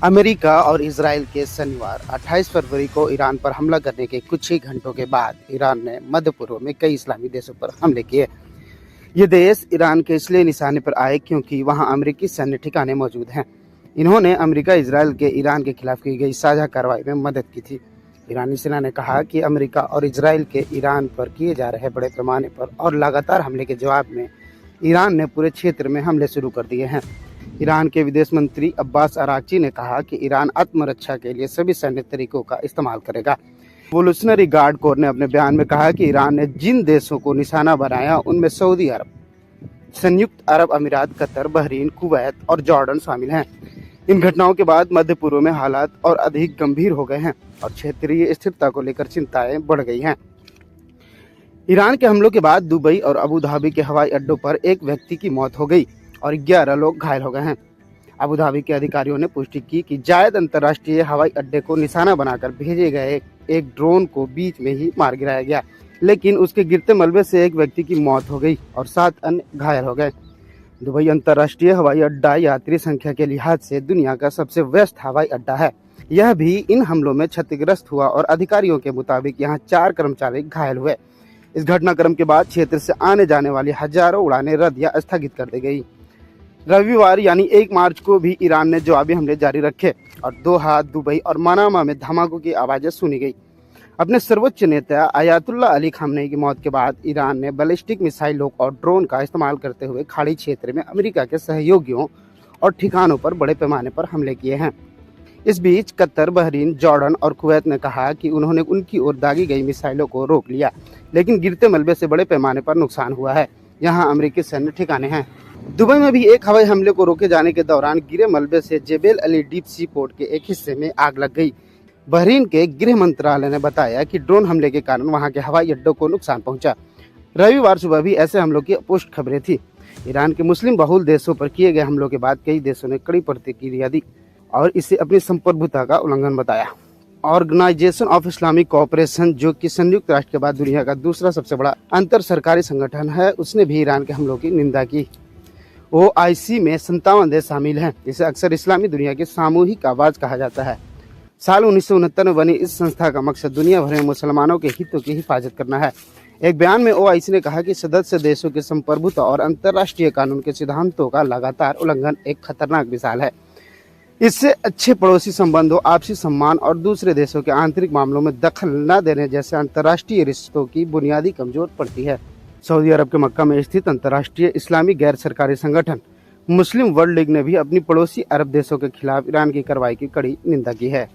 America और Israel के शनिवार 28 फरवरी को ईरान पर हमला करने के कुछ ही घंटों के बाद ईरान ने मध्य पूर्व में कई इस्लामी देशों पर हमले किए। ये देश ईरान के इसलिए निशाने पर आए क्योंकि वहां अमेरिकी सैन्य ठिकाने मौजूद हैं। इन्होंने अमेरिका इजराइल के ईरान के खिलाफ की गई साझा कार्रवाई में मदद की थी। ईरानी सेना ने कहा कि अमेरिका और इजराइल के ईरान पर किए जा रहे बड़े पैमाने पर और लगातार हमले के जवाब में ईरान ने पूरे क्षेत्र में हमले शुरू कर दिए हैं। ईरान के विदेश मंत्री अब्बास अराक्ची ने कहा कि ईरान आत्मरक्षा के लिए सभी सैन्य तरीकों का इस्तेमाल करेगा। रेवोल्यूशनरी गार्ड कोर ने अपने बयान में कहा कि ईरान ने जिन देशों को निशाना बनाया उनमें सऊदी अरब, संयुक्त अरब अमीरात, कतर, बहरीन, कुवैत और जॉर्डन शामिल हैं। इन घटनाओं के बाद मध्य पूर्व में हालात और अधिक गंभीर हो गए हैं और क्षेत्रीय स्थिरता को लेकर चिंताएं बढ़ गई हैं। ईरान के हमलों के बाद दुबई और अबू धाबी के हवाई अड्डों पर एक व्यक्ति की मौत हो गई और 11 लोग घायल हो गए हैं। अबू धाबी के अधिकारियों ने पुष्टि की कि जायद अंतर्राष्ट्रीय हवाई अड्डे को निशाना बनाकर भेजे गए एक ड्रोन को बीच में ही मार गिराया गया, लेकिन उसके गिरते मलबे से एक व्यक्ति की मौत हो गई और 7 अन्य घायल हो गए। दुबई अंतर्राष्ट्रीय हवाई अड्डा यात्री संख्या के लिहाज से दुनिया का सबसे व्यस्त हवाई अड्डा है। यह भी इन हमलों में क्षतिग्रस्त हुआ और अधिकारियों के मुताबिक यहाँ 4 कर्मचारी घायल हुए। इस घटनाक्रम के बाद क्षेत्र से आने जाने वाली हजारों उड़ानें रद्द या स्थगित कर दी गई। रविवार यानी 1 मार्च को भी ईरान ने जवाबी हमले जारी रखे और दोहा, दुबई और मनामा में धमाकों की आवाजें सुनी गई। अपने सर्वोच्च नेता अयातुल्ला अली खामनेई की मौत के बाद ईरान ने बैलिस्टिक मिसाइलों और ड्रोन का इस्तेमाल करते हुए खाड़ी क्षेत्र में अमेरिका के सहयोगियों और ठिकानों पर बड़े पैमाने पर हमले किए हैं। इस बीच कतर, बहरीन, जॉर्डन और कुवैत ने कहा कि उन्होंने उनकी ओर दागी गई मिसाइलों को रोक लिया, लेकिन गिरते मलबे से बड़े पैमाने पर नुकसान हुआ है। यहाँ अमेरिकी सैन्य ठिकाने हैं। दुबई में भी एक हवाई हमले को रोके जाने के दौरान गिरे मलबे से जेबेल अली डीप सी पोर्ट के एक हिस्से में आग लग गई। बहरीन के गृह मंत्रालय ने बताया कि ड्रोन हमले के कारण वहां के हवाई अड्डों को नुकसान पहुंचा। रविवार सुबह भी ऐसे हमलों की पुष्ट खबरें थी। ईरान के मुस्लिम बहुल देशों पर किए गए हमलों के बाद कई देशों ने कड़ी प्रतिक्रिया दी और इसे अपनी संप्रभुता का उल्लंघन बताया। ऑर्गेनाइजेशन ऑफ इस्लामिक कोऑपरेशन, जो कि संयुक्त राष्ट्र के बाद दुनिया का दूसरा सबसे बड़ा अंतर सरकारी संगठन है, उसने भी ईरान के हमलों की निंदा की। OIC में 57 देश शामिल हैं। इसे अक्सर इस्लामी दुनिया की सामूहिक आवाज कहा जाता है। साल 1969 में बनी इस संस्था का मकसद दुनिया भर में मुसलमानों के हितों की हिफाजत करना है। एक बयान में OIC ने कहा कि सदस्य देशों की संप्रभुता और अंतर्राष्ट्रीय कानून के सिद्धांतों का लगातार उल्लंघन एक खतरनाक मिसाल है। इससे अच्छे पड़ोसी संबंधों, आपसी सम्मान और दूसरे देशों के आंतरिक मामलों में दखल न देने जैसे अंतर्राष्ट्रीय रिश्तों की बुनियादी कमजोर पड़ती है। सऊदी अरब के मक्का में स्थित अंतर्राष्ट्रीय इस्लामी गैर सरकारी संगठन मुस्लिम वर्ल्ड लीग ने भी अपनी पड़ोसी अरब देशों के खिलाफ ईरान की कार्रवाई की कड़ी निंदा की है।